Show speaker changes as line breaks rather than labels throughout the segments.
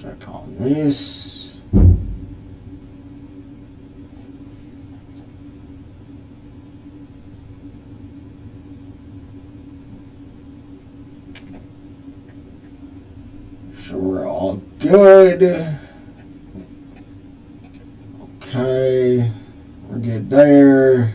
Check on this. So we're all good. Okay, we're good there.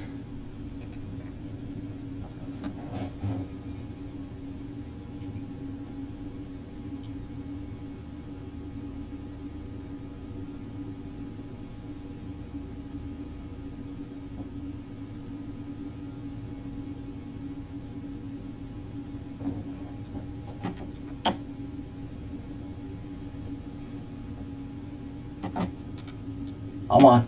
Come on.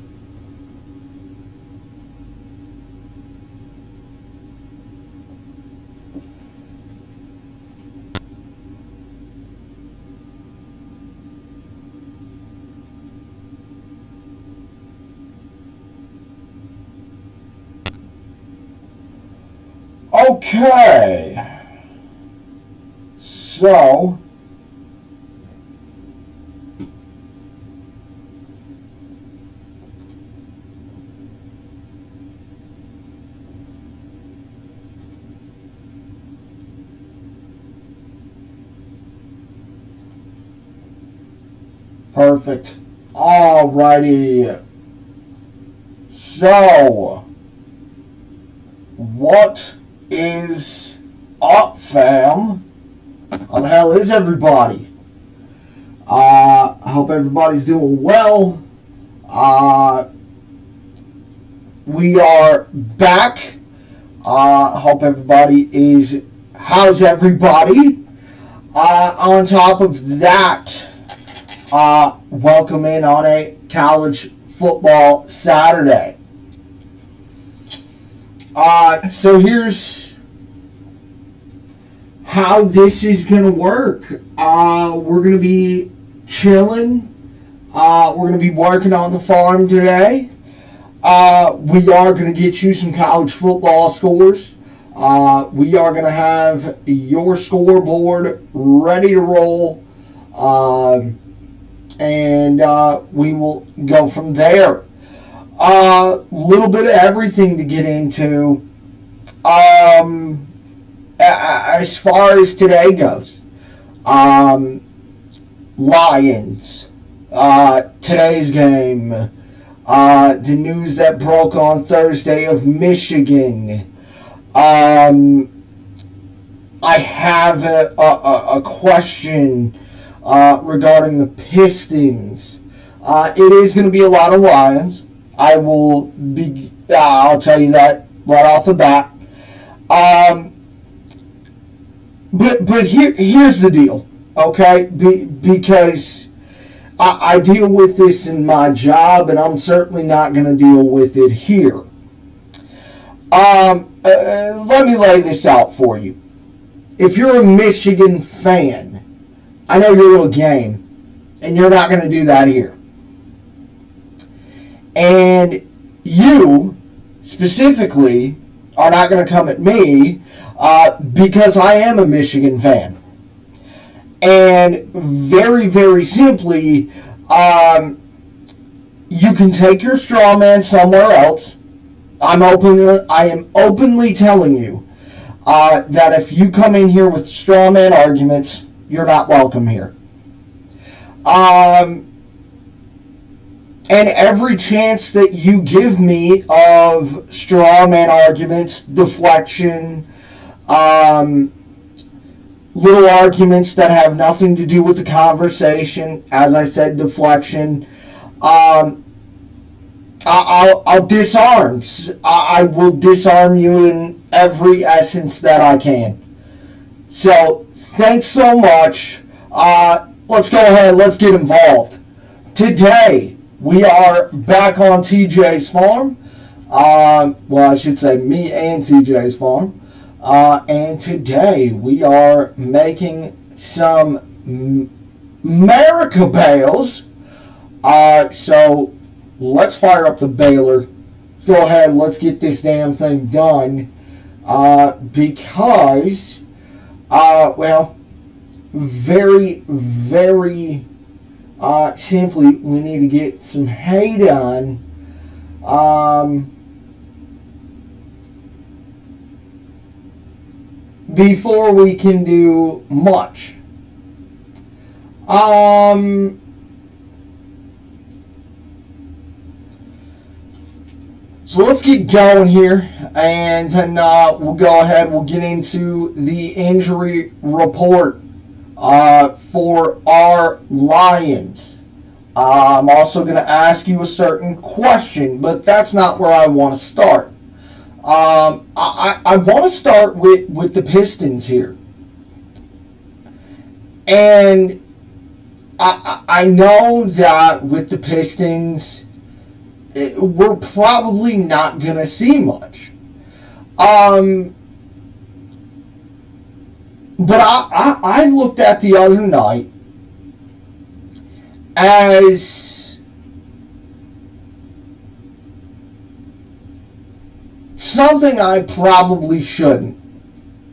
Okay. So perfect. Alrighty. So, what is up, fam? How the hell is everybody? I hope everybody's doing well. We are back. Hope everybody is. How's everybody? On top of that, welcome in on a college football Saturday. So here's how this is going to work. We're going to be chilling. We're going to be working on the farm today. We are going to get you some college football scores. We are going to have your scoreboard ready to roll. And we will go from there. Little bit of everything to get into. As far as today goes, Lions, today's game, the news that broke on Thursday of Michigan. I have a question regarding the Pistons. It is going to be a lot of Lions. I'll tell you that right off the bat. But here's the deal, okay? Because I deal with this in my job, and I'm certainly not going to deal with it here. Let me lay this out for you. If you're a Michigan fan, I know you're a game, and you're not going to do that here. And you, specifically, are not going to come at me because I am a Michigan fan. And very, very simply, you can take your straw man somewhere else. I am openly telling you that if you come in here with straw man arguments, you're not welcome here. And every chance that you give me of straw man arguments, deflection, little arguments that have nothing to do with the conversation, as I said, deflection, I'll disarm. I will disarm you in every essence that I can. So, thanks so much. Let's go ahead. Let's get involved. Today, we are back on TJ's farm. Well, I should say me and TJ's farm. And today, we are making some America bales. So, let's fire up the baler. Let's go ahead and let's get this damn thing done. Because, well, very, very Simply, we need to get some hay done. Before we can do much. So let's get going here, and then we'll go ahead. We'll get into the injury report for our Lions. I'm also going to ask you a certain question, but that's not where I want to start. I want to start with the Pistons here. And I know that with the Pistons, we're probably not going to see much. But I looked at the other night as something I probably shouldn't,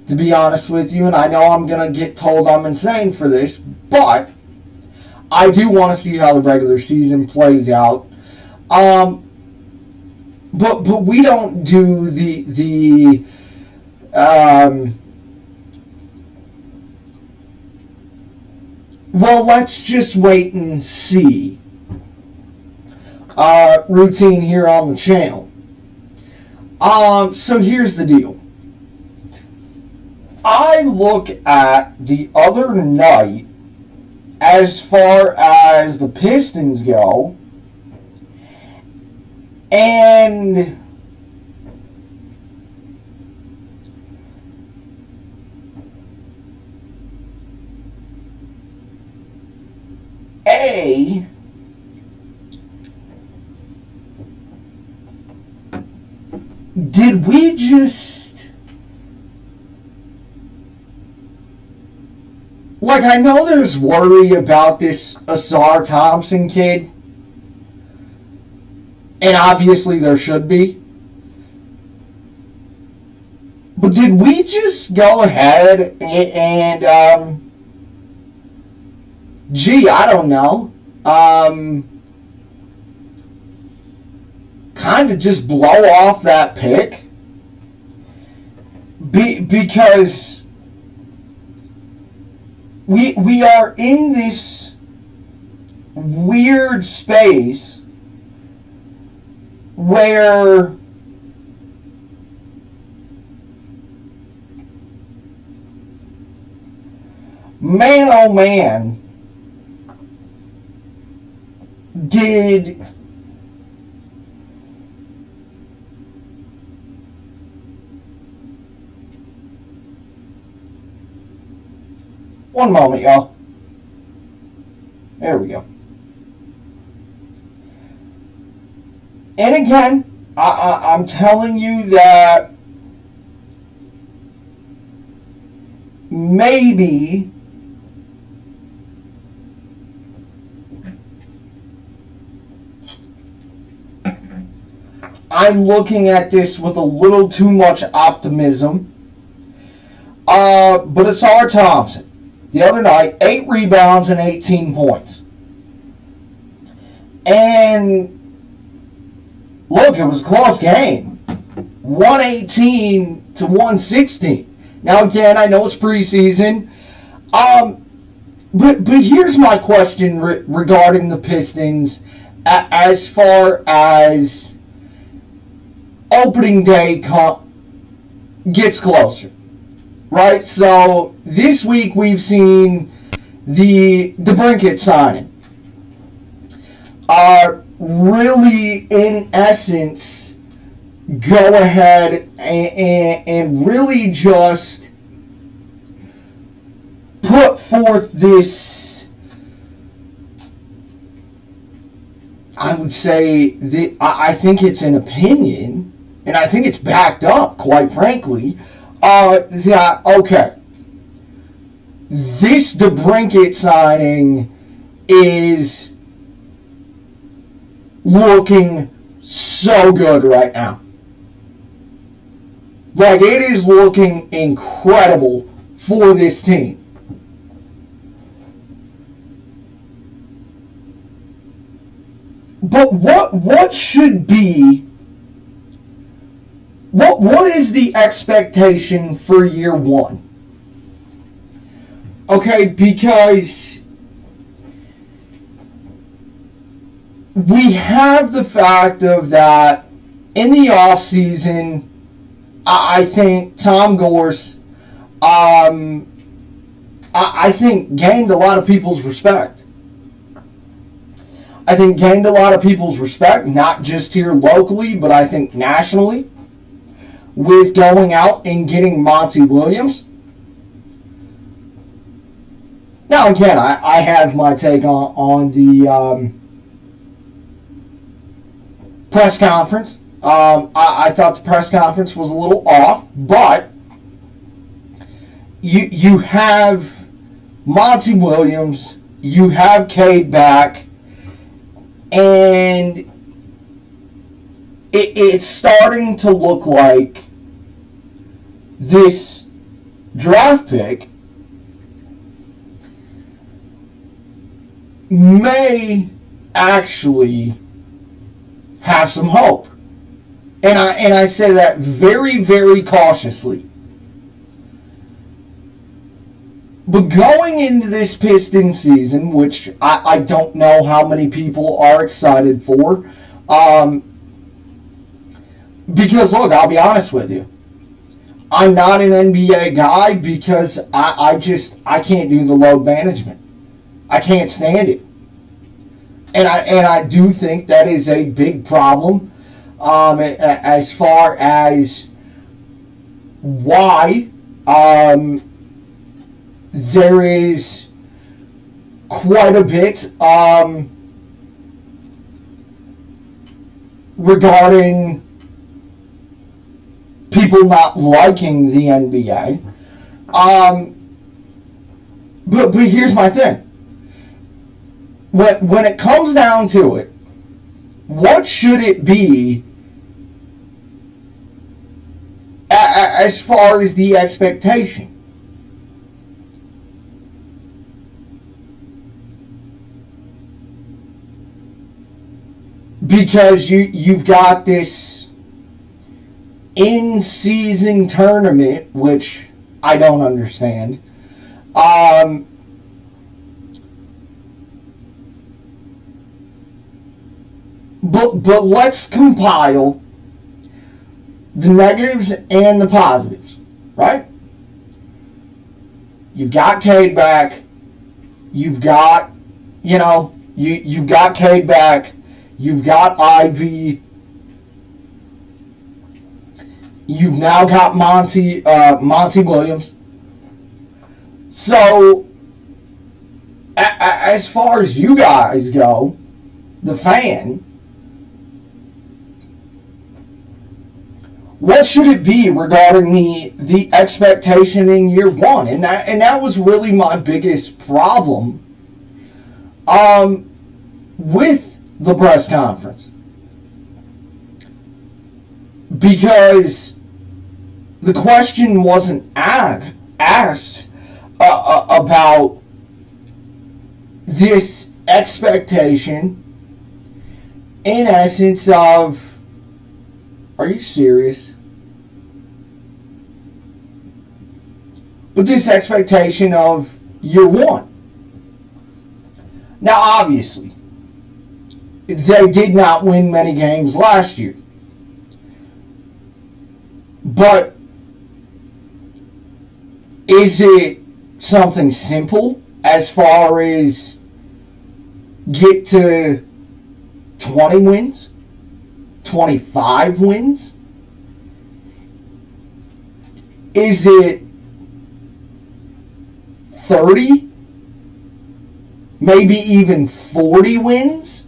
to be honest with you, and I know I'm going to get told I'm insane for this, but I do want to see how the regular season plays out. But we don't do the well, let's just wait and see routine here on the channel. So here's the deal. I look at the other night as far as the Pistons go, and did we just, like, I know there's worry about this Asar Thompson kid, and obviously there should be, but did we just go ahead and I don't know, kind of just blow off that pick? Because we are in this weird space where man oh man, did one moment, y'all. There we go. And again, I'm telling you that maybe I'm looking at this with a little too much optimism. But it's Asar Thompson. The other night, 8 rebounds and 18 points. And look, it was a close game. 118 to 116. Now again, I know it's preseason. But here's my question regarding the Pistons as far as opening day gets closer. Right? So this week we've seen the Brinkett signing. Really, in essence, go ahead and really just put forth this, I would say, I think it's an opinion, and I think it's backed up, quite frankly, that, okay, this DeBrincat signing is looking so good right now. Like, it is looking incredible for this team. But what should be, what is the expectation for year one? Okay, because we have the fact of that in the off season, I think Tom Gorse, I think gained a lot of people's respect. I think gained a lot of people's respect, not just here locally, but I think nationally, with going out and getting Monty Williams. Now again, I have my take on the press conference. I thought the press conference was a little off, but you have Monty Williams, you have Cade back, and it's starting to look like this draft pick may actually have some hope. And I say that very, very cautiously. But going into this Pistons season, which I don't know how many people are excited for, because look, I'll be honest with you, I'm not an NBA guy because I can't do the load management. I can't stand it. And I do think that is a big problem as far as why there is quite a bit regarding people not liking the NBA. But here's my thing. When it comes down to it, what should it be as far as the expectation? Because you've got this in-season tournament, which I don't understand. But let's compile the negatives and the positives, right? You've got Cade back. You've got, you've got Cade back. You've got Ivy. You've now got Monty Williams. So, as far as you guys go, the fan, what should it be regarding the expectation in year one? And that was really my biggest problem with the press conference. Because the question wasn't asked about this expectation in essence of, are you serious? But this expectation of year one. Now, obviously, they did not win many games last year. But is it something simple as far as get to 20 wins? 25 wins? Is it 30? Maybe even 40 wins?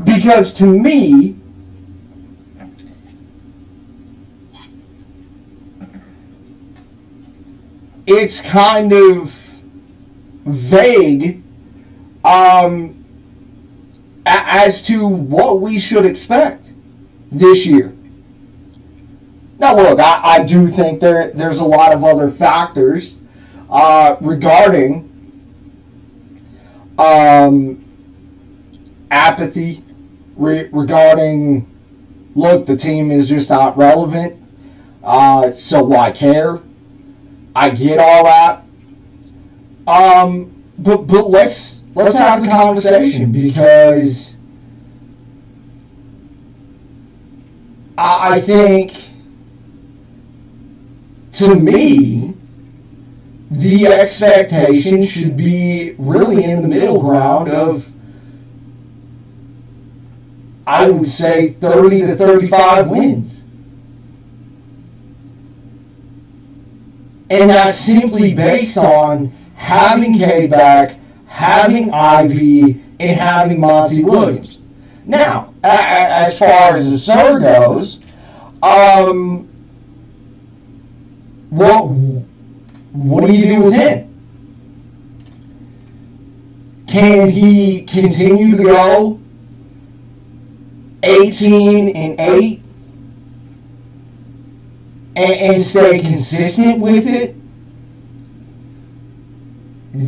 Because to me, it's kind of vague as to what we should expect this year. Now look, I do think there's a lot of other factors regarding apathy regarding, look, the team is just not relevant, so why care? I get all that. But let's have the conversation, because I think, to me, the expectation should be really in the middle ground of, I would say, 30 to 35 wins. And that's simply based on having Cade back, having Ivy, and having Monty Williams. Now, as far as the Sir goes, what do you do with him? Can he continue to go 18-8 and stay consistent with it?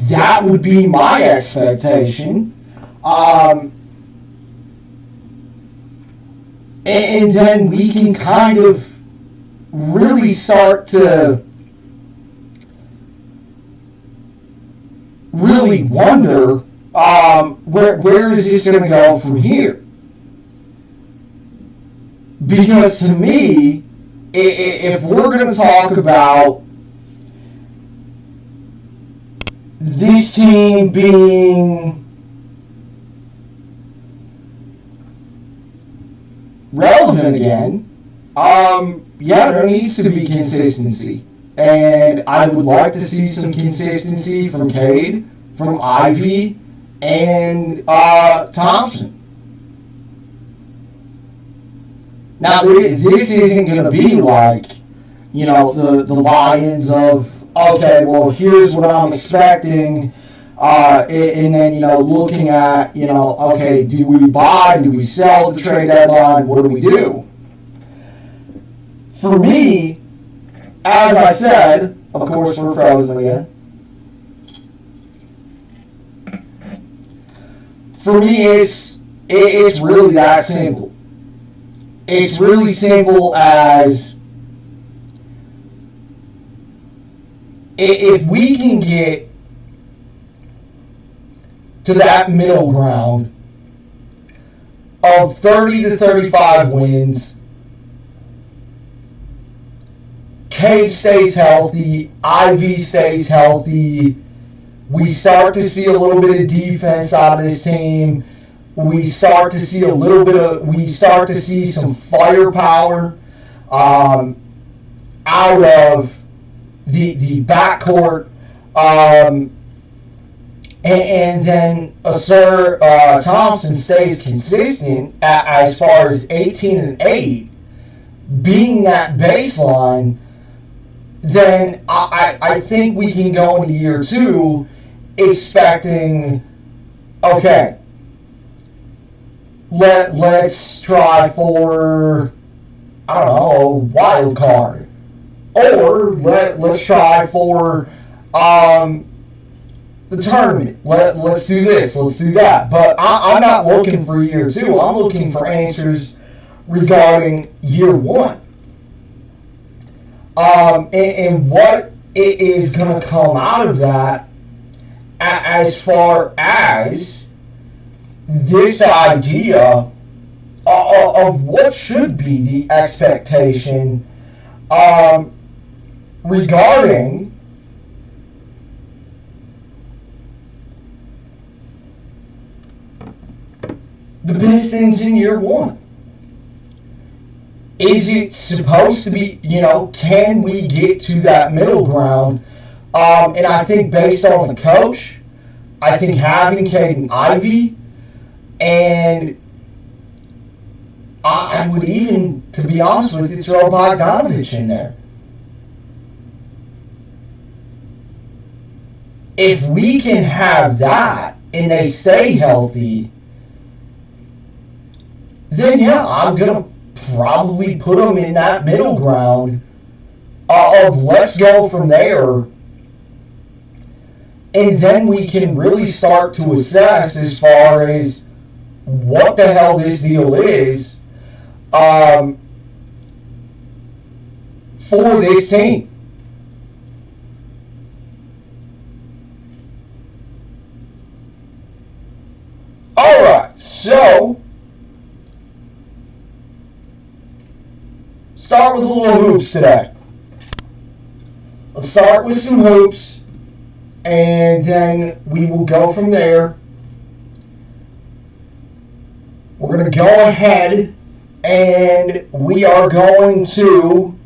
That would be my expectation. And then we can kind of really start to really wonder, where is this going to go from here? Because to me, if we're going to talk about this team being relevant again, yeah, there needs to be consistency. And I would like to see some consistency from Cade, from Ivy, and Thompson. Now, this isn't going to be like, the Lions of, okay, well, here's what I'm expecting, and then, looking at, okay, do we buy, do we sell at the trade deadline, what do we do? For me, as I said, of course, we're frozen again. For me, it's really that simple. It's really simple as, if we can get to that middle ground of 30 to 35 wins, Cade stays healthy, Ivy stays healthy, we start to see a little bit of defense out of this team, we start to see some firepower out of the backcourt, and then Sir Thompson stays consistent as far as 18-8 being that baseline, then I think we can go into year two expecting, okay, let's try for, I don't know, a wild card. Or let's try for the tournament. Let's do this, let's do that. But I'm not looking for year two. I'm looking for answers regarding year one. And what is going to come out of that as far as this idea of what should be the expectation regarding the Pistons in year one. Is it supposed to be, can we get to that middle ground? And I think based on the coach, I think having Cade and Ivy, and I would even, to be honest with you, throw Bogdanovich in there. If we can have that and they stay healthy, then yeah, I'm going to probably put them in that middle ground of let's go from there And then we can really start to assess as far as what the hell this deal is for this team. Alright, so start with a little hoops today. Let's start with some hoops, and then we will go from there. We're going to go ahead and we are going to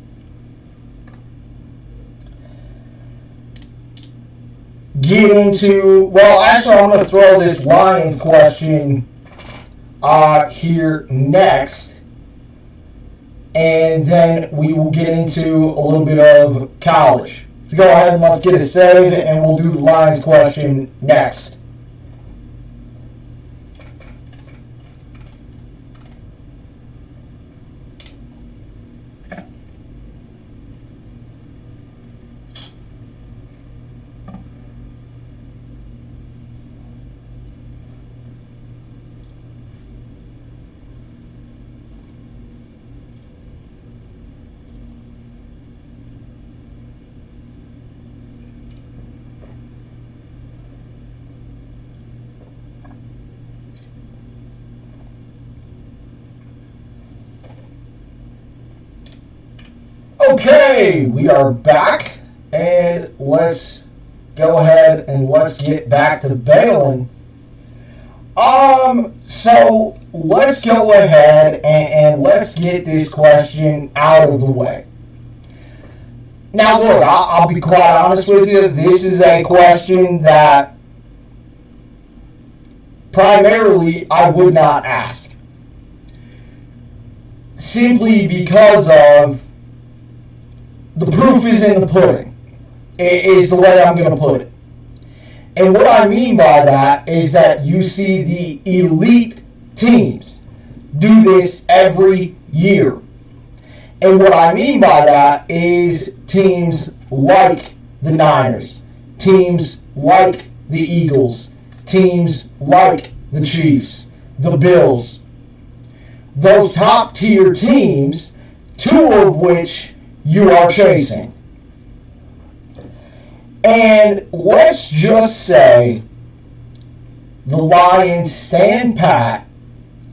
get into, well, actually I'm going to throw this Lions question here next, and then we will get into a little bit of college. So go ahead and let's get it saved, and we'll do the Lions question next. Okay, we are back, and let's go ahead and let's get back to bailing. So let's go ahead and let's get this question out of the way. Now look, I'll be quite honest with you, this is a question that primarily I would not ask. Simply because of the proof is in the pudding, is the way I'm going to put it. And what I mean by that is that you see the elite teams do this every year. And what I mean by that is teams like the Niners, teams like the Eagles, teams like the Chiefs, the Bills. Those top tier teams, two of which you are chasing. And let's just say the Lions stand pat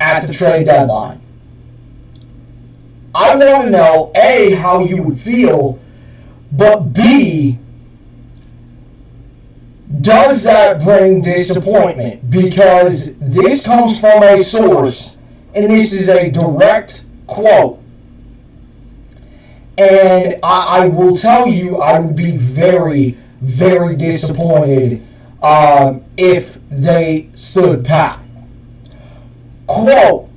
at the trade deadline. I want to know, A, how you would feel, but B, does that bring disappointment? Because this comes from a source, and this is a direct quote. And I will tell you, I would be very, very disappointed if they stood pat. Quote,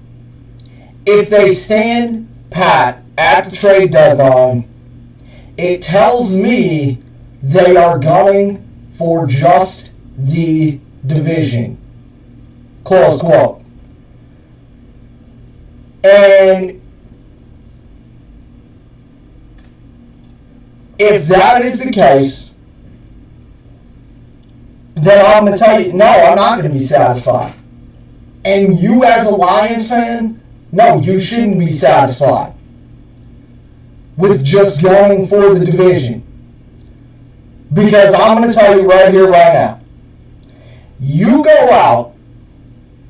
if they stand pat at the trade deadline, it tells me they are going for just the division. Close quote. And if that is the case, then I'm going to tell you, no, I'm not going to be satisfied. And you as a Lions fan, no, you shouldn't be satisfied with just going for the division. Because I'm going to tell you right here, right now, you go out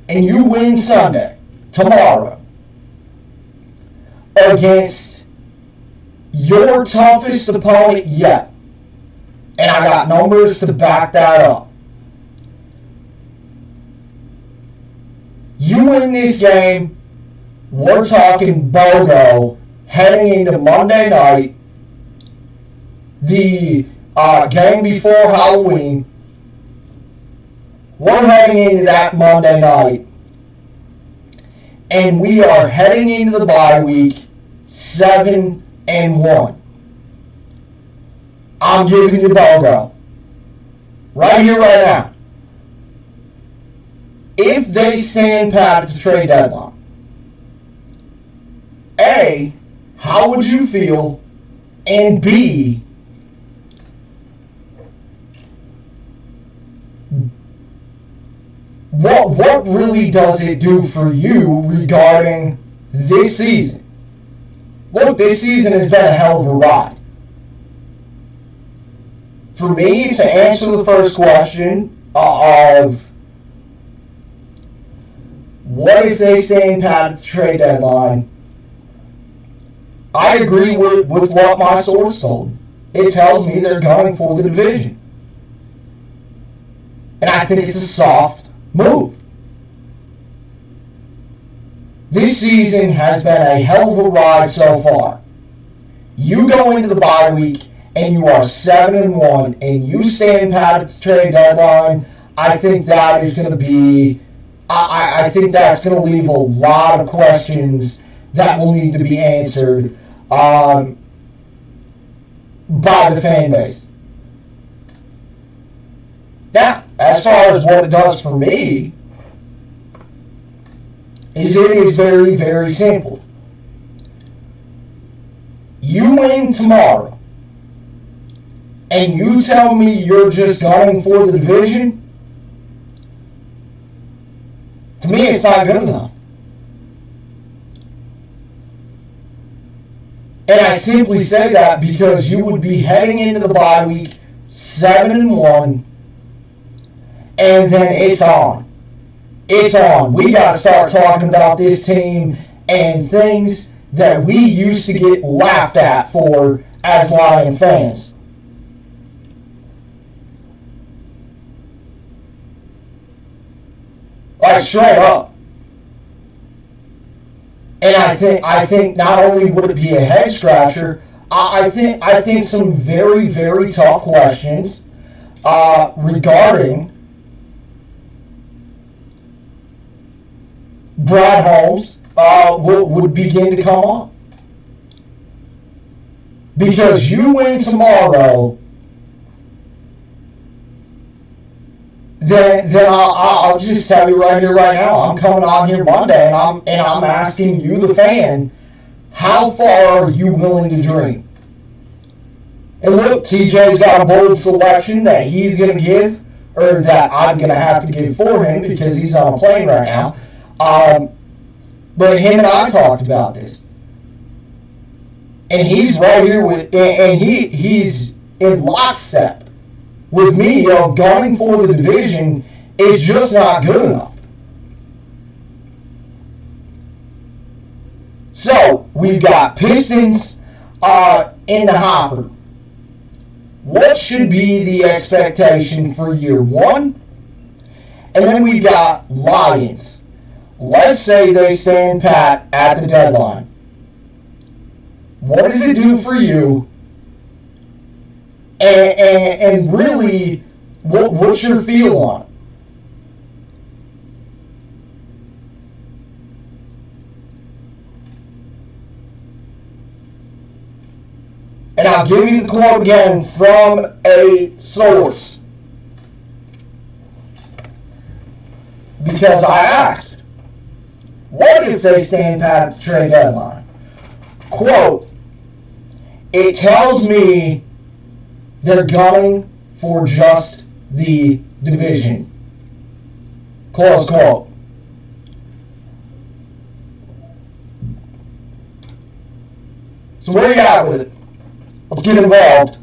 and you win Sunday, tomorrow, against your toughest opponent yet. And I got numbers to back that up. You win this game, we're talking BOGO, heading into Monday night, the game before Halloween. We're heading into that Monday night, and we are heading into the bye week 7-1. I'm giving you BOGO. Right here, right now. If they stand pat at the trade deadline, A, how would you feel? And B, what really does it do for you regarding this season? Look, this season has been a hell of a ride. For me, to answer the first question of what if they stand pat at the trade deadline, I agree with what my source told. It tells me they're going for the division. And I think it's a soft move. This season has been a hell of a ride so far. You go into the bye week and you are 7-1 and you stand pat at the trade deadline. I think that is going to be, I think that's going to leave a lot of questions that will need to be answered by the fan base. Now, as far as what it does for me, it is very, very simple. You win tomorrow, and you tell me you're just going for the division, to me it's not good enough. And I simply say that because you would be heading into the bye week 7-1, and then it's on. It's on. We got to start talking about this team and things that we used to get laughed at for as Lion fans. Like, straight up. And I think not only would it be a head scratcher, I think some very, very tough questions regarding Brad Holmes would begin to come up. Because you win tomorrow, then I'll just tell you right here, right now, I'm coming on here Monday and I'm asking you, the fan, how far are you willing to dream? And look, TJ's got a bold selection that he's going to give, or that I'm going to have to give for him because he's on a plane right now. But him and I talked about this. And he's right here with, and he's in lockstep with me of gunning for the division is just not good enough. So, we've got Pistons in the hopper. What should be the expectation for year one? And then we've got Lions. Let's say they stand pat at the deadline. What does it do for you? And really, what's your feel on it? And I'll give you the quote again from a source. Because I asked, what if they stand pat at the trade deadline? Quote, it tells me they're gunning for just the division. Close quote. So where you at with it? Let's get involved.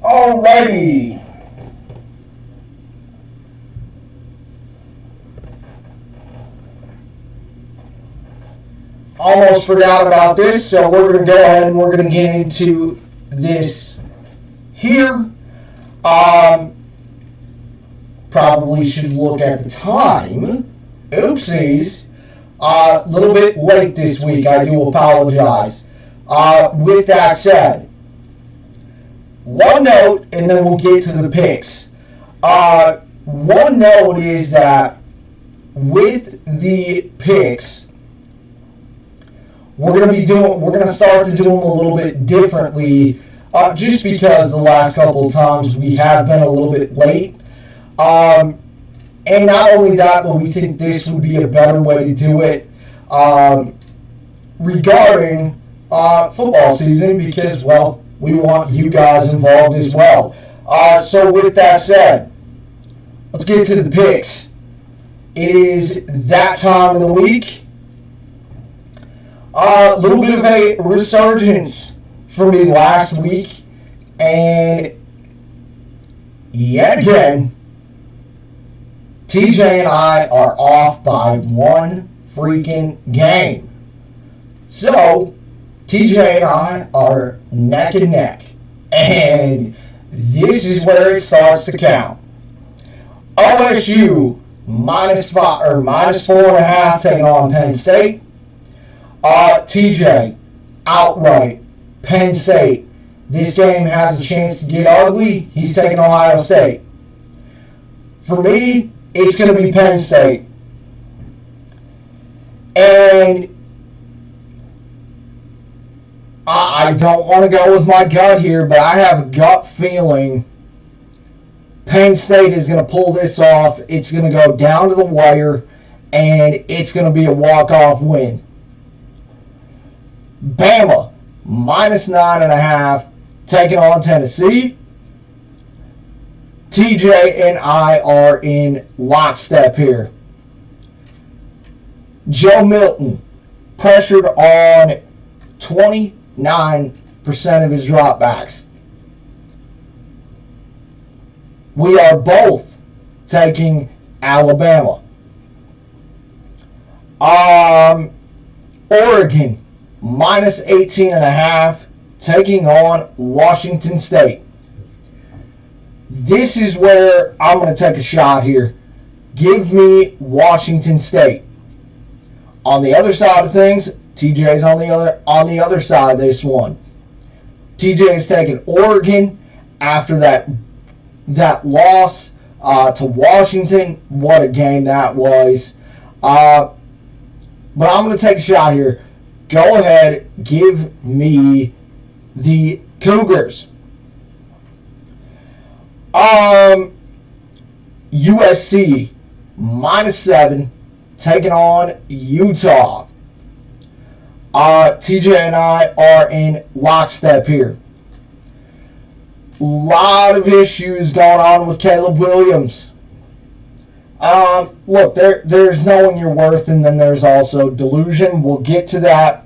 Alrighty. Almost forgot about this, so we're going to go ahead and we're going to get into this here. Probably should look at the time. Oopsies. A little bit late this week. I do apologize. With that said, one note, and then we'll get to the picks. One note is that with the picks, we're going to start to do them a little bit differently, just because the last couple of times we have been a little bit late. And not only that, but we think this would be a better way to do it regarding football season, because, well, we want you guys involved as well. So with that said, let's get to the picks. It is that time of the week. A little bit of a resurgence for me last week, and yet again, TJ and I are off by one freaking game. So, TJ and I are neck and neck, and this is where it starts to count. OSU minus 4.5 taking on Penn State. TJ outright Penn State. This game has a chance to get ugly. He's taking Ohio State. For me, it's going to be Penn State. And I don't want to go with my gut here, but I have a gut feeling Penn State is going to pull this off. It's going to go down to the wire, and it's going to be a walk-off win. Bama, minus 9.5, taking on Tennessee. TJ and I are in lockstep here. Joe Milton, pressured on 29% of his dropbacks. We are both taking Alabama. Oregon, minus 18.5, taking on Washington State. This is where I'm going to take a shot here. Give me Washington State. On the other side of things, TJ's on the other side of this one. TJ is taking Oregon after that loss to Washington. What a game that was. But I'm going to take a shot here. Go ahead, give me the Cougars. USC, minus 7, taking on Utah. TJ and I are in lockstep here. Lot of issues going on with Caleb Williams. Look, there's knowing your worth, and then there's also delusion. We'll get to that.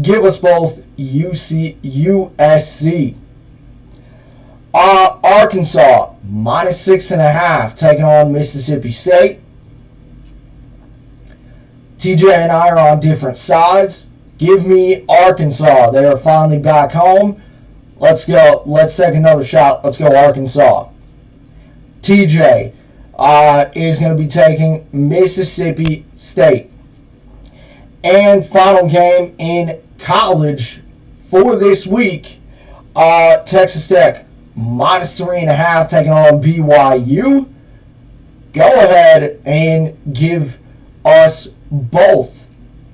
Give us both USC. Arkansas, minus 6.5, taking on Mississippi State. TJ and I are on different sides. Give me Arkansas. They are finally back home. Let's go. Let's take another shot. Let's go Arkansas. TJ is going to be taking Mississippi State. And final game in college for this week, Texas Tech, minus 3.5, taking on BYU. Go ahead and give us both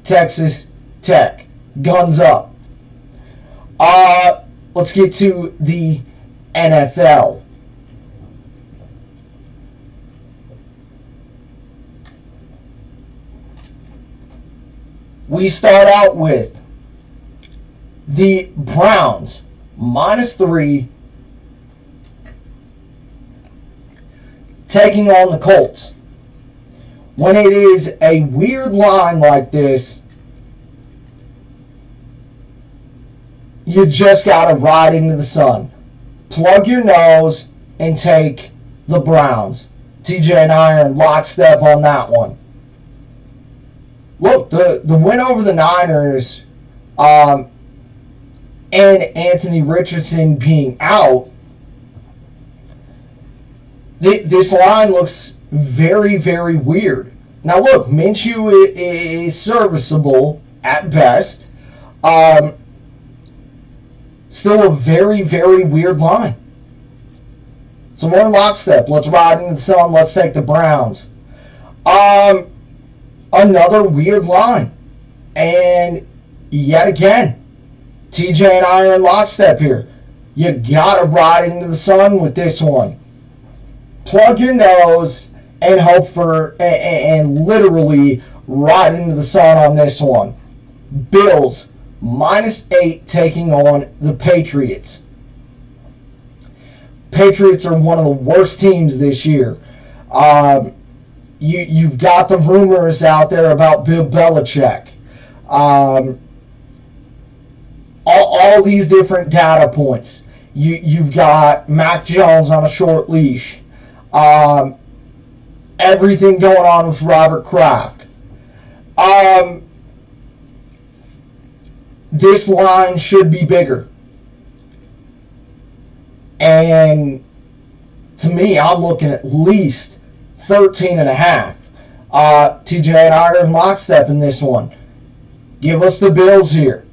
Texas Tech. Guns up. Let's get to the NFL. We start out with the Browns, minus 3, taking on the Colts. When it is a weird line like this, you just got to ride into the sun. Plug your nose and take the Browns. TJ and I are in lockstep on that one. Look, the win over the Niners and Anthony Richardson being out, this line looks very, very weird. Now look, Minshew is serviceable at best. Still a very, very weird line. So we're in lockstep. Let's ride into the sun. Let's take the Browns. Another weird line. And yet again, TJ and I are in lockstep here. You gotta ride into the sun with this one. Plug your nose and hope for, and literally ride into the sun on this one. Bills -8 taking on the Patriots. Patriots are one of the worst teams this year. You've got the rumors out there about Bill Belichick. All these different data points. You've got Mac Jones on a short leash. Everything going on with Robert Kraft. This line should be bigger. And to me, I'm looking at least 13.5. TJ and I are in lockstep in this one. Give us the Bills here.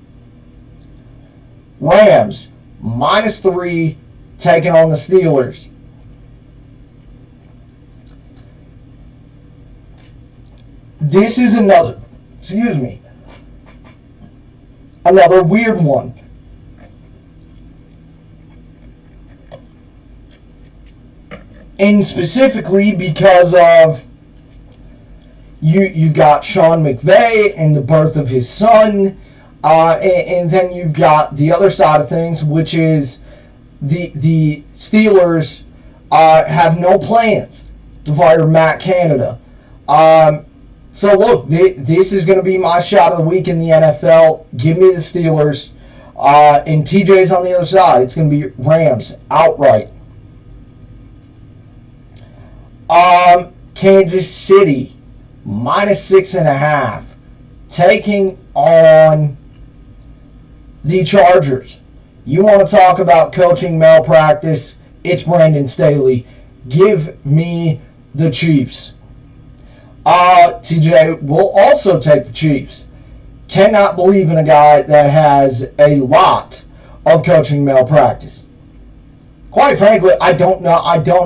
Rams -3 taking on the Steelers. This is another weird one. And specifically because of you got Sean McVay and the birth of his son, and then you've got the other side of things, which is the Steelers have no plans to fire Matt Canada. So look, this is going to be my shot of the week in the NFL. Give me the Steelers, and TJ's on the other side. It's going to be Rams outright. Kansas City -6.5 taking on the Chargers. You want to talk about coaching malpractice? It's Brandon Staley. Give me the Chiefs. TJ will also take the Chiefs. Cannot believe in a guy that has a lot of coaching malpractice. Quite frankly, I don't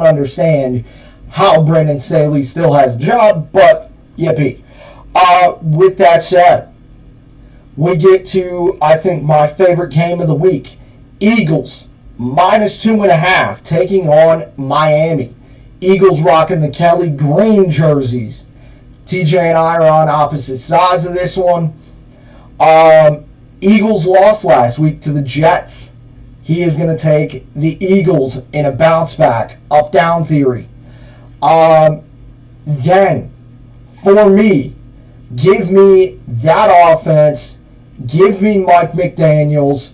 understand how Brandon Staley still has a job, but yippee. With that said, we get to, I think, my favorite game of the week. Eagles -2.5 taking on Miami. Eagles rocking the Kelly green jerseys. TJ and I are on opposite sides of this one. Eagles lost last week to the Jets. He is going to take the Eagles in a bounce back, up-down theory. Then, for me, give me that offense, give me Mike McDaniels,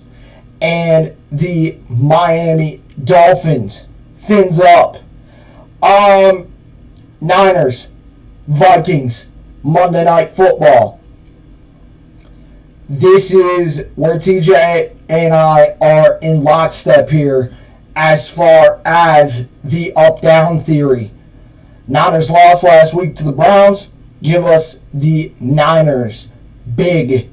and the Miami Dolphins. Fins up. Niners, Vikings, Monday Night Football. This is where TJ and I are in lockstep here as far as the up-down theory. Niners lost last week to the Browns. Give us the Niners. Big.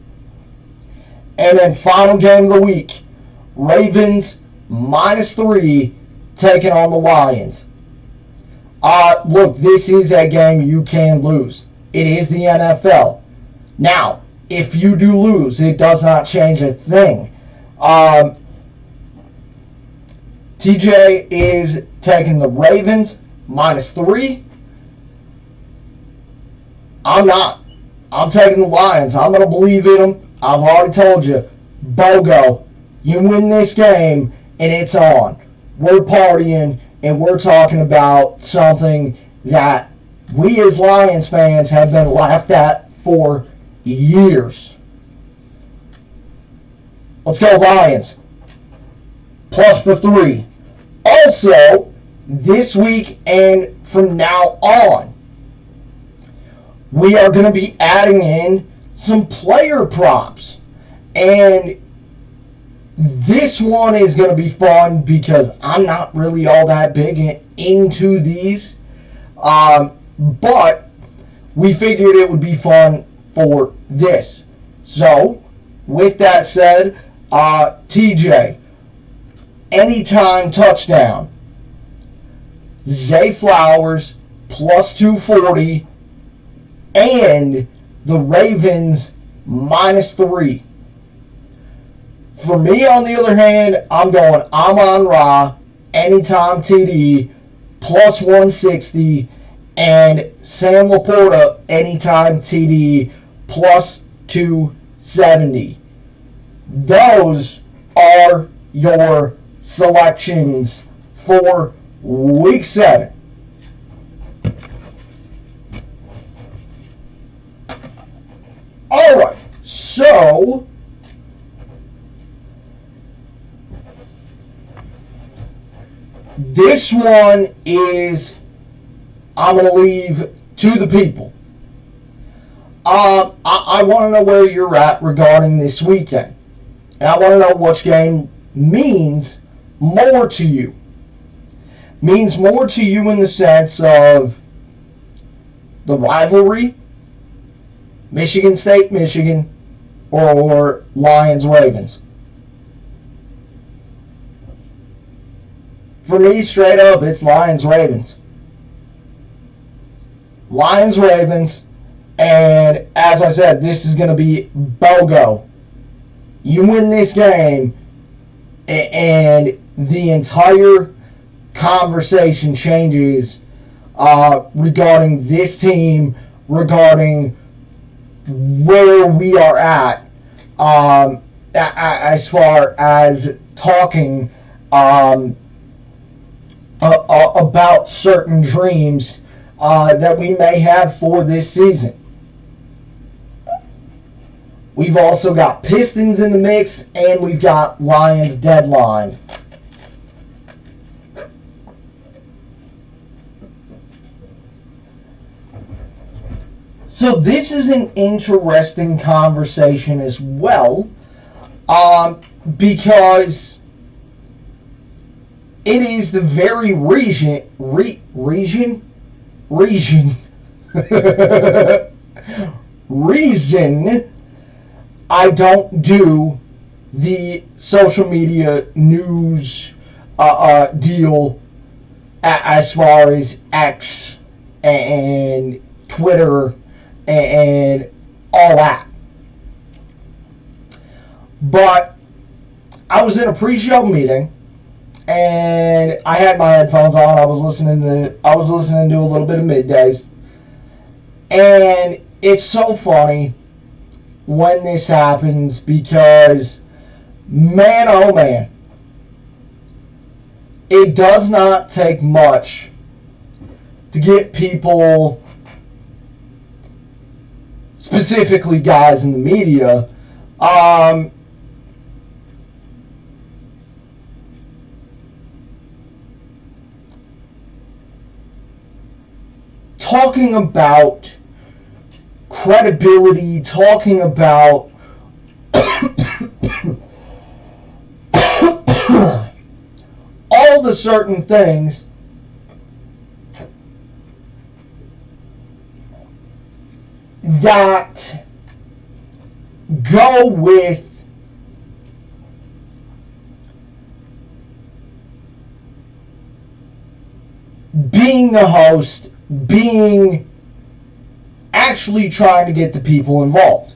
And then final game of the week. Ravens -3 taking on the Lions. Look, this is a game you can lose. It is the NFL. Now, if you do lose, it does not change a thing. TJ is taking the Ravens -3. I'm not. I'm taking the Lions. I'm going to believe in them. I've already told you. BOGO. You win this game, and it's on. We're partying, and we're talking about something that we as Lions fans have been laughed at for years. Let's go Lions. Plus the 3. Also, this week and from now on, we are going to be adding in some player props. And this one is going to be fun because I'm not really all that big into these. But we figured it would be fun for this. So, with that said, TJ, anytime touchdown, Zay Flowers plus 240, and the Ravens -3. For me, on the other hand, I'm going Amon-Ra, anytime TD, +160, and Sam Laporta, anytime TD, +270. Those are your selections for Week 7. Alright, so this one is, I'm going to leave to the people. I want to know where you're at regarding this weekend. And I want to know which game means more to you. Means more to you in the sense of the rivalry, Michigan State, Michigan, or Lions, Ravens. For me, straight up, it's Lions, Ravens. Lions, Ravens, and as I said, this is going to be BOGO. You win this game, and the entire conversation changes regarding this team, regarding where we are at as far as talking about certain dreams that we may have for this season. We've also got Pistons in the mix, and we've got Lions deadline. So this is an interesting conversation as well, because it is the very reason I don't do the social media news deal as far as X and Twitter and all that. But I was in a pre-show meeting, and I had my headphones on. I was listening to a little bit of Middays, and it's so funny when this happens because, man, oh man, it does not take much to get people, specifically guys in the media, talking about credibility, talking about all the certain things that go with being the host, being actually trying to get the people involved.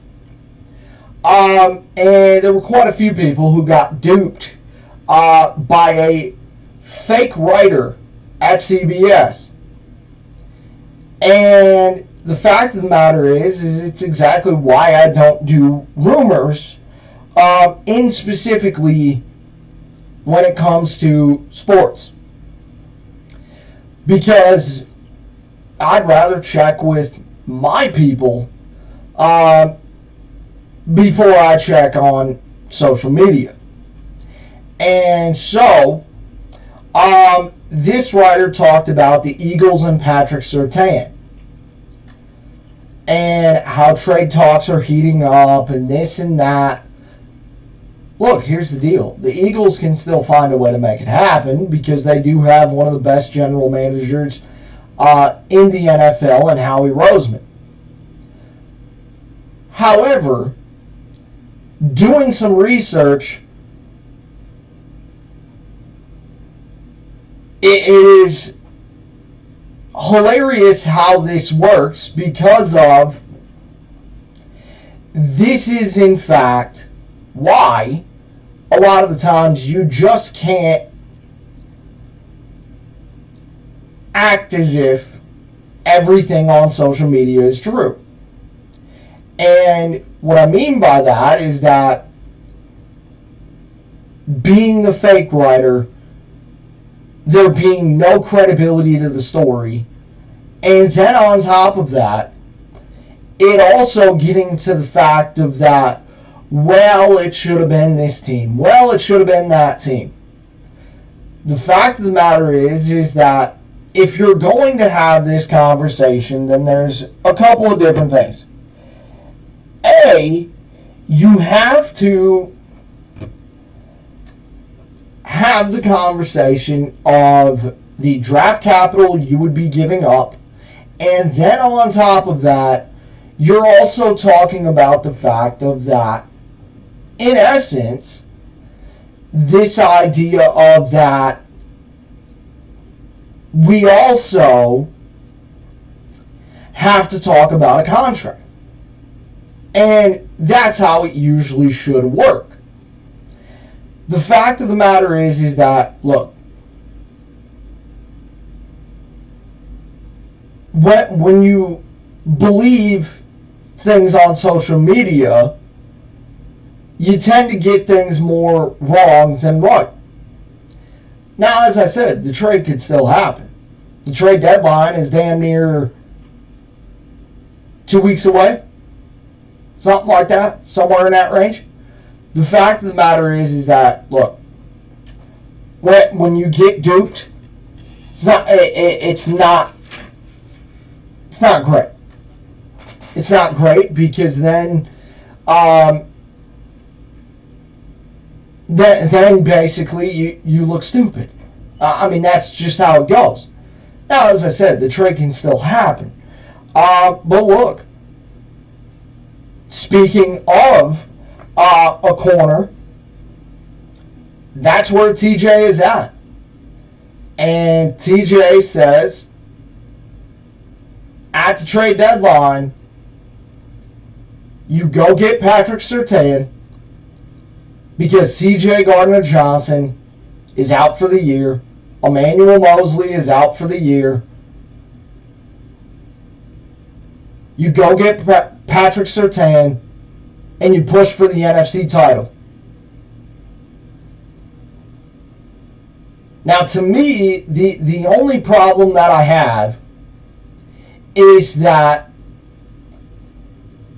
And there were quite a few people who got duped by a fake writer at CBS. And the fact of the matter is it's exactly why I don't do rumors, in specifically when it comes to sports. Because I'd rather check with my people before I check on social media. And so, this writer talked about the Eagles and Patrick Surtain, and how trade talks are heating up and this and that. Look, here's the deal. The Eagles can still find a way to make it happen because they do have one of the best general managers in the NFL in Howie Roseman. However, doing some research, it is hilarious how this works because of this is in fact why a lot of the times you just can't act as if everything on social media is true. And what I mean by that is that being the fake writer, there being no credibility to the story, and then on top of that, it also getting to the fact of that, well, it should have been this team, well, it should have been that team. The fact of the matter is that if you're going to have this conversation, then there's a couple of different things. A, you have to have the conversation of the draft capital you would be giving up, and then on top of that, you're also talking about the fact of that, in essence, this idea of that we also have to talk about a contract. And that's how it usually should work. The fact of the matter is that, look, when you believe things on social media, you tend to get things more wrong than right. Now, as I said, the trade could still happen. The trade deadline is damn near 2 weeks away. Something like that. Somewhere in that range. The fact of the matter is that, look, when you get duped, it's not great. It's not great because then basically you look stupid. I mean, that's just how it goes. Now, as I said, the trade can still happen. But look, speaking of a corner, that's where TJ is at. And TJ says, at the trade deadline, you go get Patrick Surtain because C.J. Gardner-Johnson is out for the year. Emmanuel Mosley is out for the year. You go get Patrick Surtain and you push for the NFC title. Now, to me, the only problem that I have is that,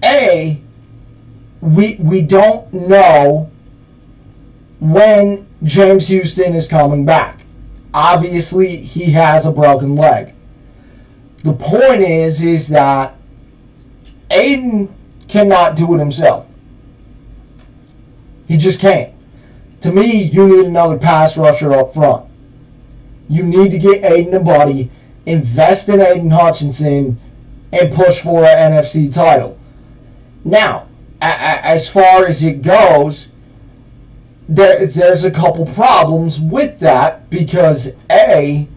A, we don't know when James Houston is coming back. Obviously, he has a broken leg. The point is that Aiden cannot do it himself. He just can't. To me, you need another pass rusher up front. You need to get Aiden a buddy, invest in Aiden Hutchinson, and push for an NFC title. Now, as far as it goes, there's a couple problems with that because, A,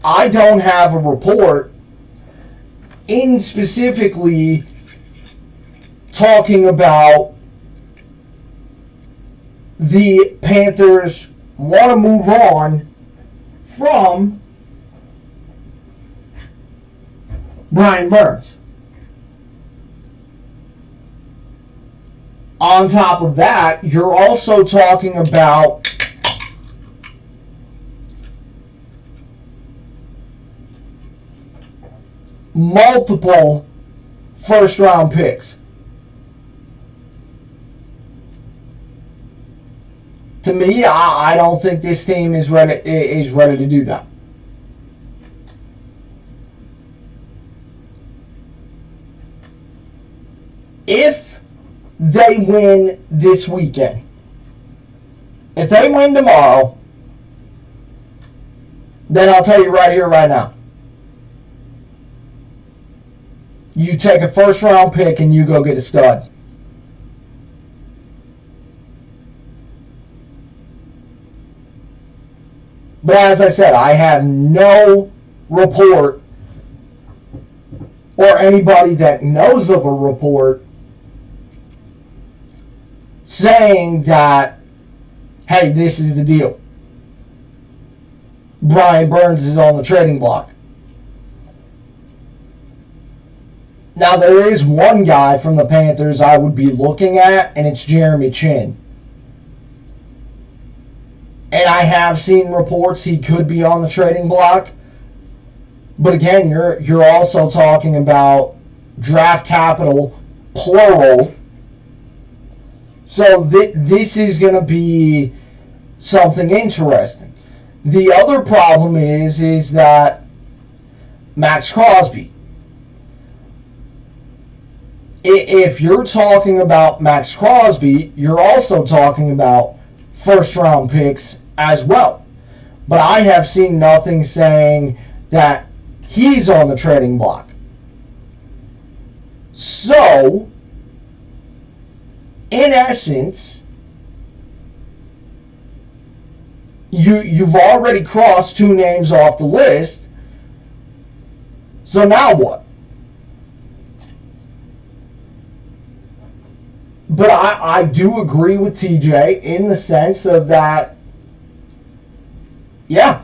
I don't have a report in specifically talking about the Panthers want to move on from Brian Burns. On top of that, you're also talking about multiple first-round picks. To me, I don't think this team is ready to do that. If they win this weekend, if they win tomorrow, then I'll tell you right here, right now, you take a first-round pick and you go get a stud. But as I said, I have no report or anybody that knows of a report saying that, hey, this is the deal. Brian Burns is on the trading block. Now, there is one guy from the Panthers I would be looking at, and it's Jeremy Chin. And I have seen reports he could be on the trading block. But again, you're also talking about draft capital, plural. So this is going to be something interesting. The other problem is that Max Crosby. If you're talking about Max Crosby, you're also talking about first-round picks as well. But I have seen nothing saying that he's on the trading block. So, in essence, you've already crossed two names off the list. So now what? But I do agree with TJ in the sense of that, yeah,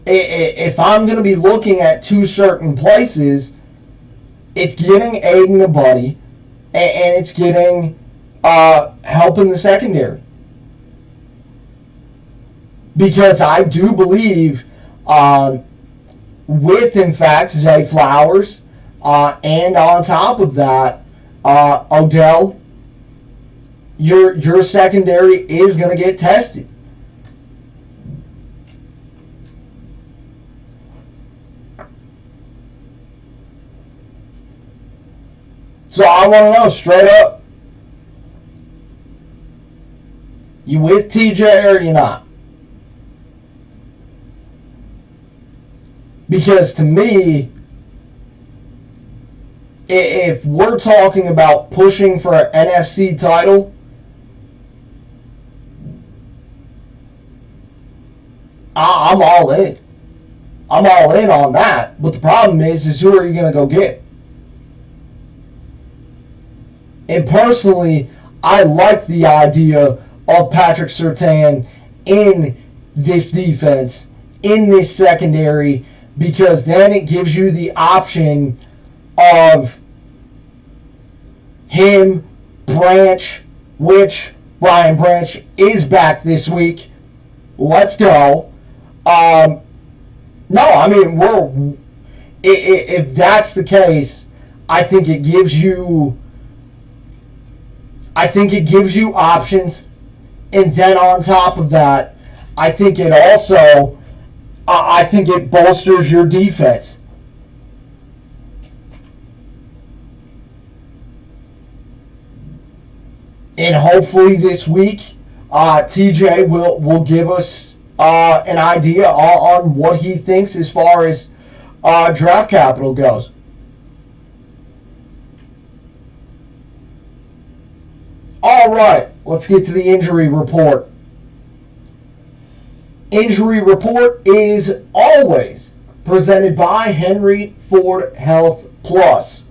if I'm going to be looking at two certain places, it's getting Aiden a buddy, and it's getting help in the secondary. Because I do believe with, in fact, Zay Flowers, and on top of that, Odell, your secondary is going to get tested. So I want to know straight up, you with TJ or you not? Because to me, if we're talking about pushing for an NFC title, I'm all in. I'm all in on that. But the problem is who are you going to go get? And personally, I like the idea of Patrick Surtain in this defense, in this secondary, because then it gives you the option of him, Branch, which Brian Branch is back this week. Let's go. No, I mean, if that's the case, I think it gives you options, and then on top of that, I think it bolsters your defense. And hopefully this week, TJ will give us an idea on what he thinks as far as draft capital goes. All right, let's get to the injury report. Injury report is always presented by Henry Ford Health Plus.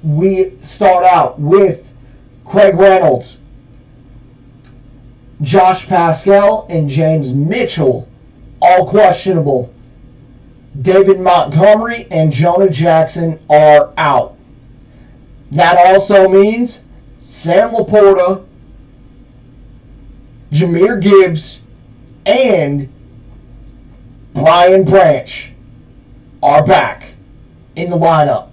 We start out with Craig Reynolds, Josh Pascal, and James Mitchell, all questionable. David Montgomery and Jonah Jackson are out. That also means Sam Laporta, Jahmyr Gibbs, and Brian Branch are back in the lineup.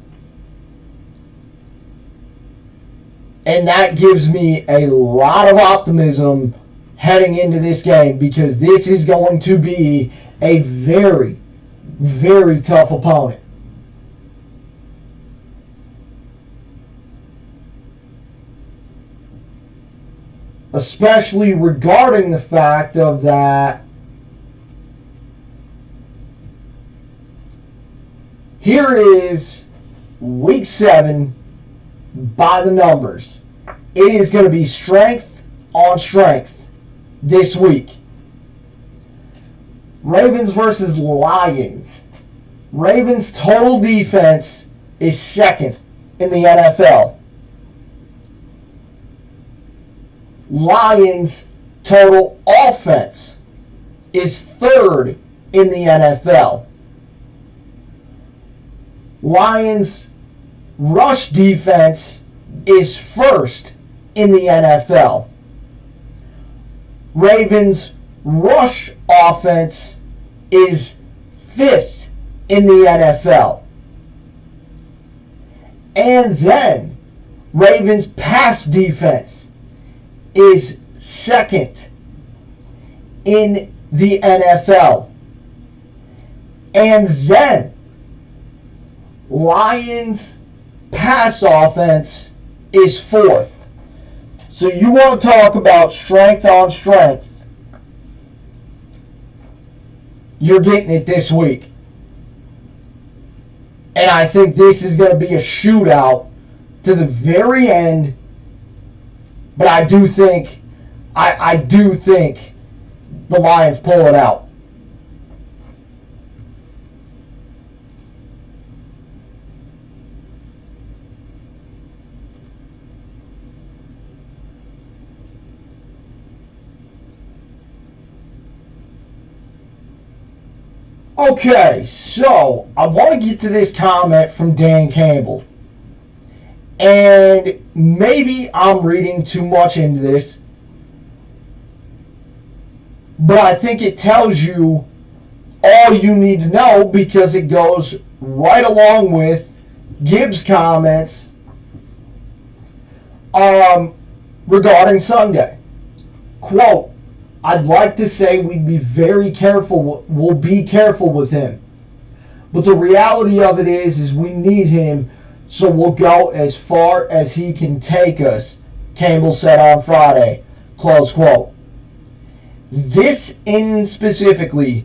And that gives me a lot of optimism heading into this game, because this is going to be a very, very tough opponent. Especially regarding the fact of that here is week 7 by the numbers. It is going to be strength on strength this week. Ravens versus Lions. Ravens total defense is second in the NFL. Lions' total offense is third in the NFL. Lions' rush defense is first in the NFL. Ravens' rush offense is fifth in the NFL. And then Ravens' pass defense is second in the NFL. And then Lions' pass offense is fourth. So you want to talk about strength on strength. You're getting it this week. And I think this is going to be a shootout to the very end. But I do think the Lions pull it out. Okay, so I want to get to this comment from Dan Campbell. And maybe I'm reading too much into this, but I think it tells you all you need to know because it goes right along with Gibbs' comments regarding Sunday. Quote, I'd like to say we'll be careful with him. But the reality of it is we need him, so we'll go as far as he can take us, Campbell said on Friday. Close quote. This in specifically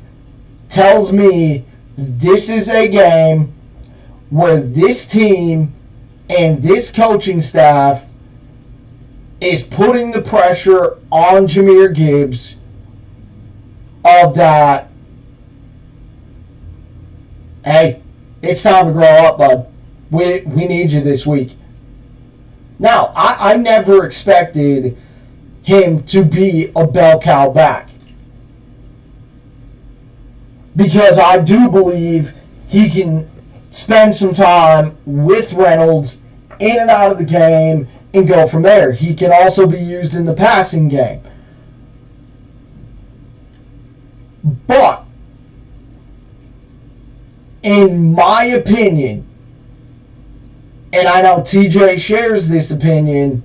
tells me this is a game where this team and this coaching staff is putting the pressure on Jahmyr Gibbs of that, hey, it's time to grow up, bud. We need you this week. Now, I never expected him to be a bell cow back, because I do believe he can spend some time with Reynolds in and out of the game and go from there. He can also be used in the passing game. But, in my opinion, and I know TJ shares this opinion,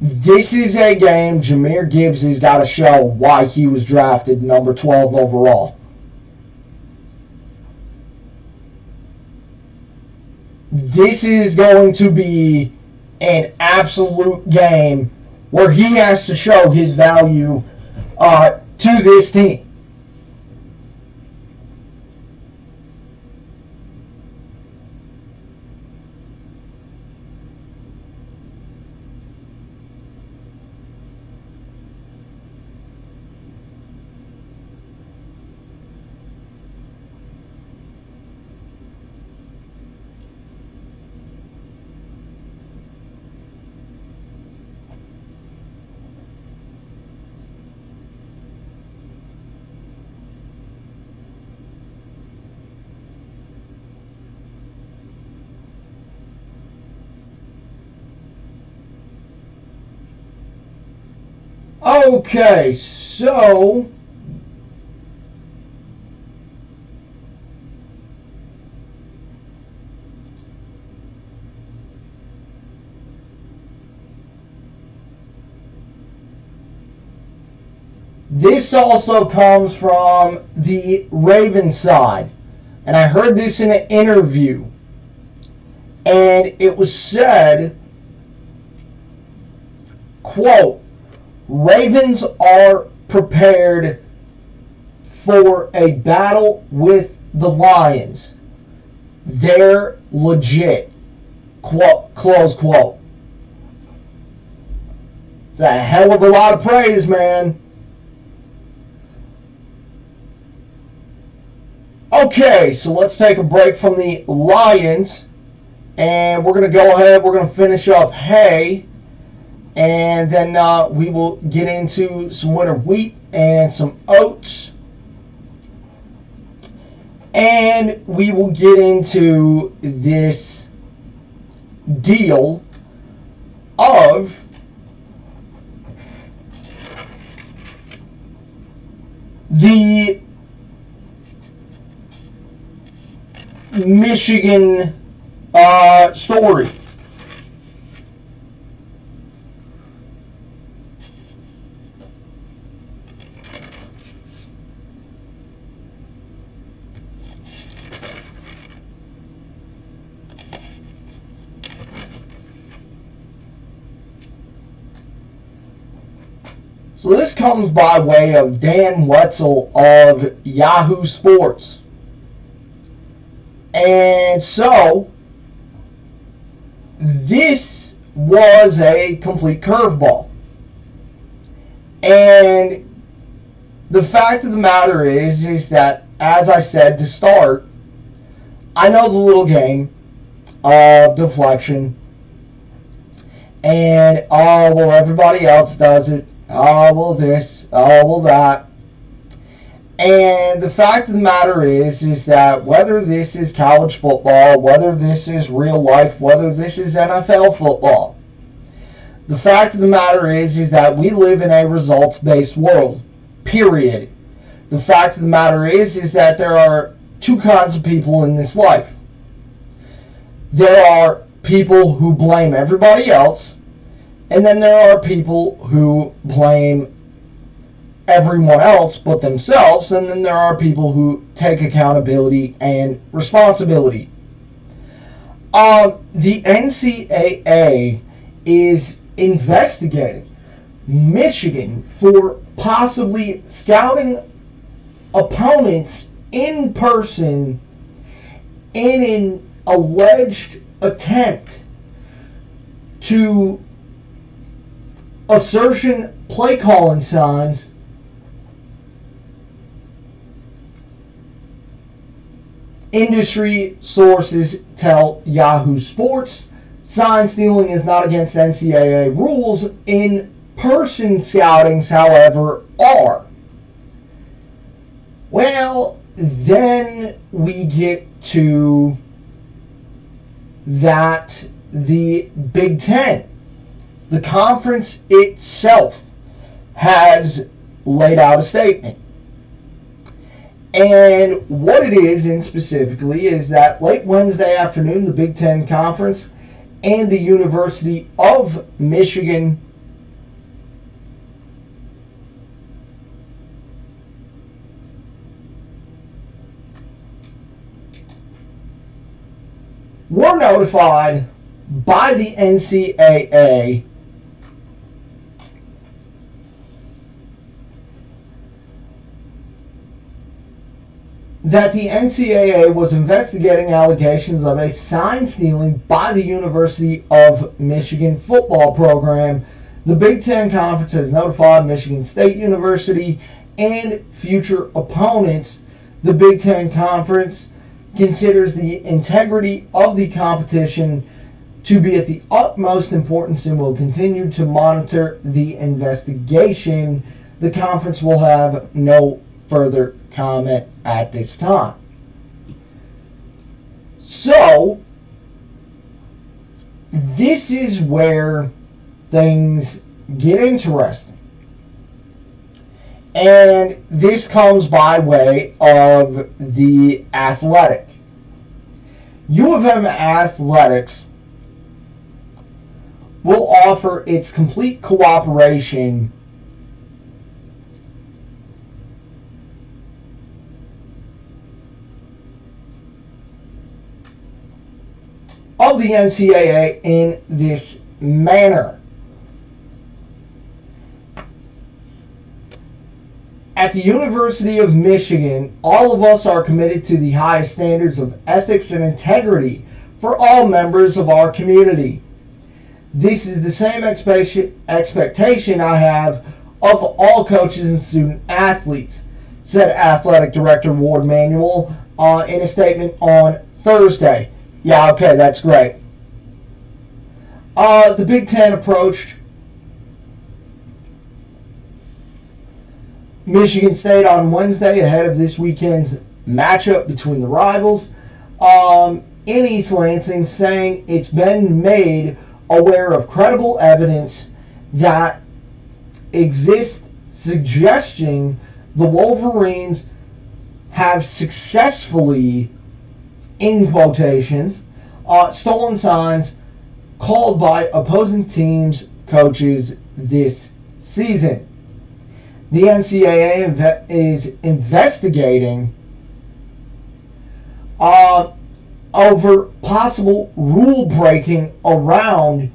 this is a game Jahmyr Gibbs has got to show why he was drafted number 12 overall. This is going to be an absolute game where he has to show his value to this team. Okay, so this also comes from the Ravens side, and I heard this in an interview, and it was said, quote, Ravens are prepared for a battle with the Lions. They're legit. Quote, close quote. It's a hell of a lot of praise, man. Okay, so let's take a break from the Lions, and we're going to go ahead, we're going to finish up Hay, And then we will get into some winter wheat and some oats. And we will get into this deal of the Michigan story. So this comes by way of Dan Wetzel of Yahoo Sports. And so, this was a complete curveball. And the fact of the matter is that, as I said to start, I know the little game of deflection. And, oh, well, everybody else does it. Oh, well, this. Oh, well, that. And the fact of the matter is that whether this is college football, whether this is real life, whether this is NFL football, the fact of the matter is that we live in a results-based world, period. The fact of the matter is that there are two kinds of people in this life. There are people who blame everybody else, and then there are people who blame everyone else but themselves, and then there are people who take accountability and responsibility. The NCAA is investigating Michigan for possibly scouting opponents in person in an alleged attempt to assertion play calling signs industry sources tell Yahoo Sports. Sign stealing is not against NCAA rules. In-person scoutings, however, are. Well, then we get to that the Big Ten, the conference itself, has laid out a statement. And what it is, and specifically, is that late Wednesday afternoon, the Big Ten Conference and the University of Michigan were notified by the NCAA that the NCAA was investigating allegations of a sign stealing by the University of Michigan football program. The Big Ten Conference has notified Michigan State University and future opponents. The Big Ten Conference considers the integrity of the competition to be at the utmost importance and will continue to monitor the investigation. The conference will have no further comment at this time. So, this is where things get interesting. And this comes by way of the Athletic. U of M Athletics will offer its complete cooperation of the NCAA in this manner. At the University of Michigan, all of us are committed to the highest standards of ethics and integrity for all members of our community. This is the same expectation I have of all coaches and student athletes, said Athletic Director Ward Manuel in a statement on Thursday. Yeah, okay, that's great. The Big Ten approached Michigan State on Wednesday ahead of this weekend's matchup between the rivals in East Lansing, saying it's been made aware of credible evidence that exists suggesting the Wolverines have successfully, in quotations, stolen signs called by opposing teams' coaches this season. The NCAA is investigating over possible rule breaking around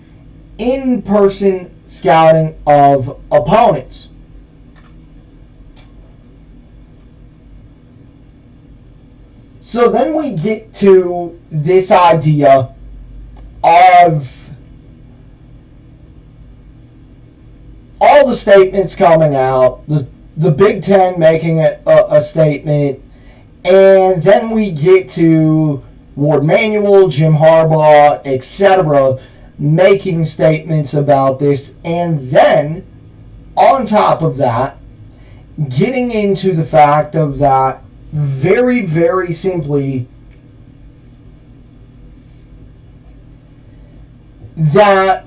in-person scouting of opponents. So then we get to this idea of all the statements coming out, the Big Ten making a statement, and then we get to Ward Manuel, Jim Harbaugh, etc., making statements about this, and then, on top of that, getting into the fact of that very, very simply, that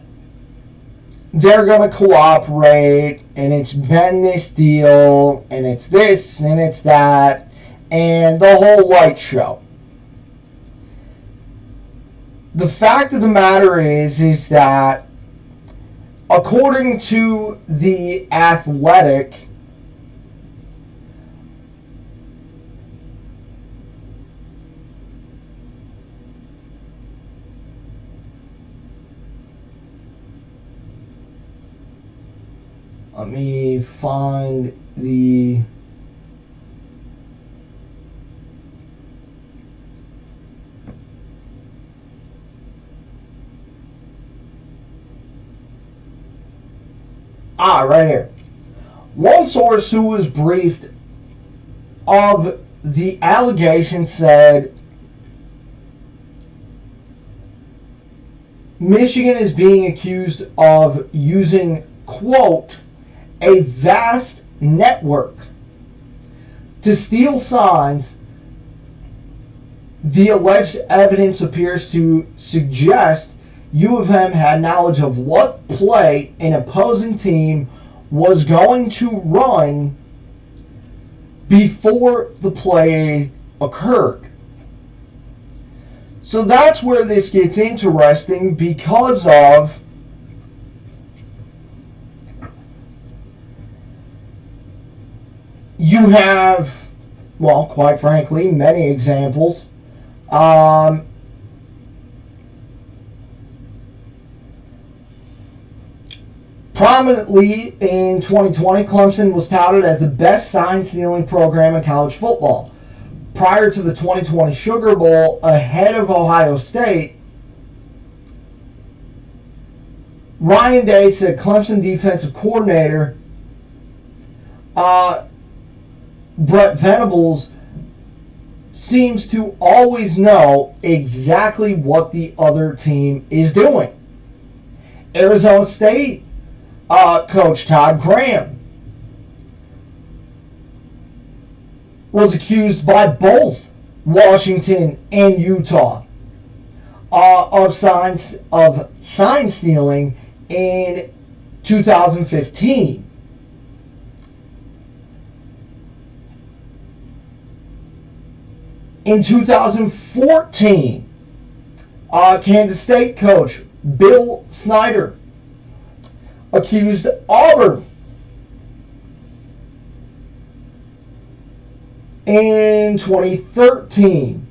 they're going to cooperate, and it's been this deal, and it's this, and it's that, and the whole light show. The fact of the matter is that according to The Athletic, let me find the right here. One source who was briefed of the allegation said Michigan is being accused of using, quote, a vast network to steal signs. The alleged evidence appears to suggest U of M had knowledge of what play an opposing team was going to run before the play occurred. So that's where this gets interesting, because of you have, well, quite frankly, many examples. Prominently in 2020, Clemson was touted as the best sign-stealing program in college football. Prior to the 2020 Sugar Bowl, ahead of Ohio State, Ryan Day said Clemson defensive coordinator Brett Venables seems to always know exactly what the other team is doing. Arizona State coach Todd Graham was accused by both Washington and Utah of sign stealing in 2015. In 2014, Kansas State coach Bill Snyder accused Auburn. In 2013,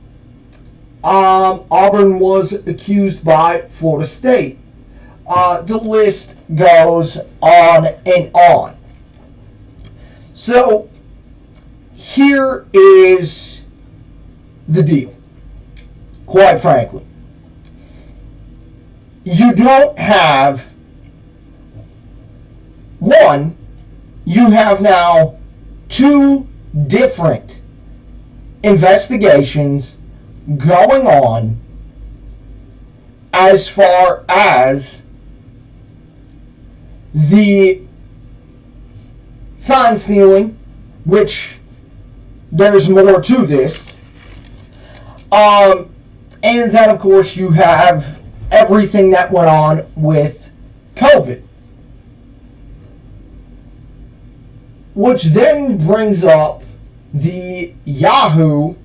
Auburn was accused by Florida State. The list goes on and on. So here is the deal, quite frankly. You don't have one, you have now two different investigations going on as far as the sign stealing which there's more to this. And then, of course, you have everything that went on with COVID. Which then brings up the Yahoo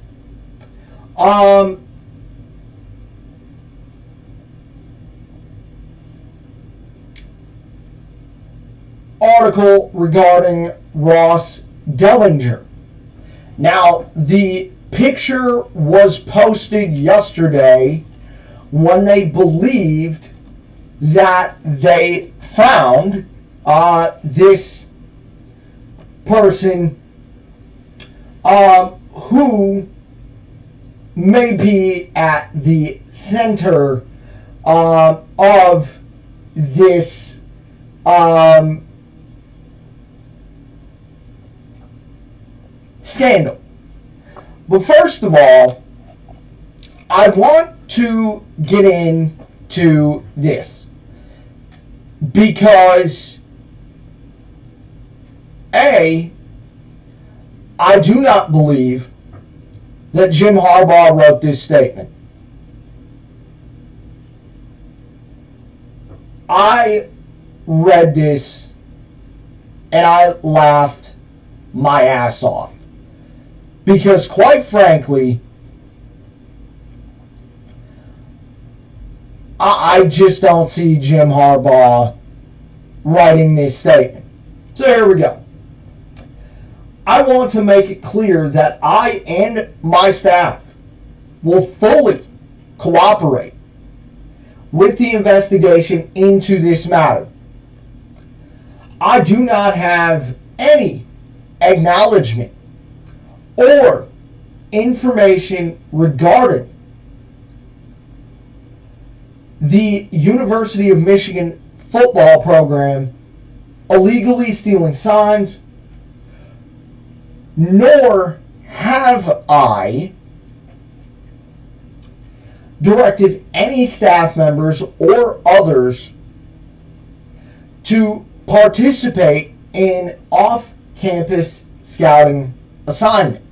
article regarding Ross Dellinger. Now, the picture was posted yesterday when they believed that they found this person who may be at the center of this scandal. But first of all, I want to get into this because I do not believe that Jim Harbaugh wrote this statement. I read this and I laughed my ass off. Because quite frankly, I just don't see Jim Harbaugh writing this statement. So here we go. I want to make it clear that I and my staff will fully cooperate with the investigation into this matter. I do not have any acknowledgement or information regarding the University of Michigan football program illegally stealing signs, nor have I directed any staff members or others to participate in off-campus scouting assignment.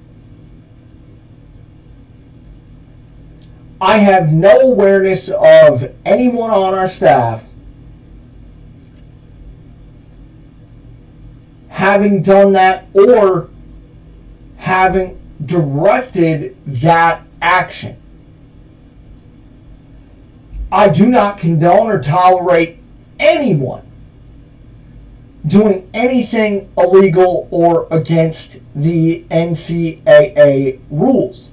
I have no awareness of anyone on our staff having done that or having directed that action. I do not condone or tolerate anyone doing anything illegal or against the NCAA rules.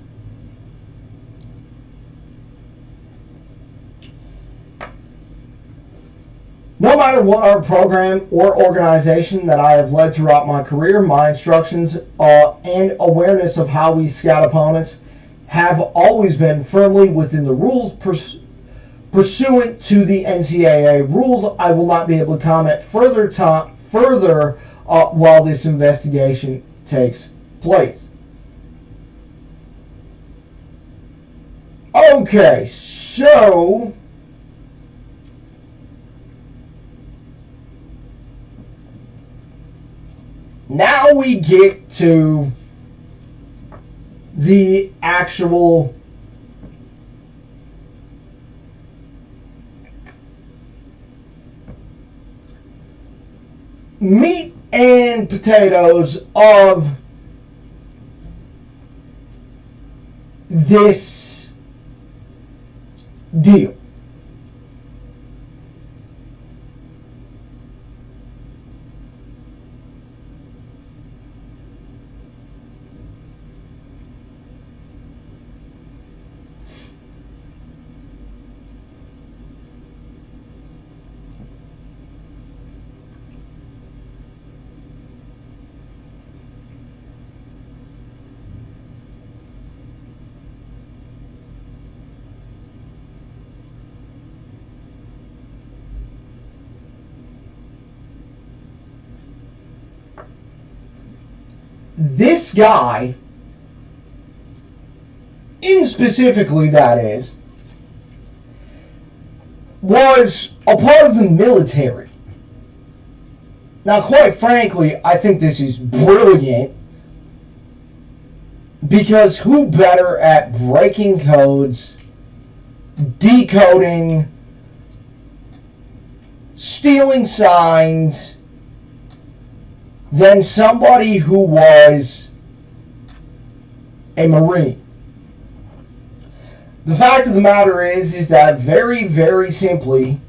No matter what our program or organization that I have led throughout my career, my instructions and awareness of how we scout opponents have always been firmly within the rules pursuant to the NCAA rules. I will not be able to comment further while this investigation takes place. Okay, so now we get to the actual meat and potatoes of this deal. This guy, specifically that is, was a part of the military. Now, quite frankly, I think this is brilliant Because who better at breaking codes, decoding, stealing signs than somebody who was a Marine? The fact of the matter is that very, very simply,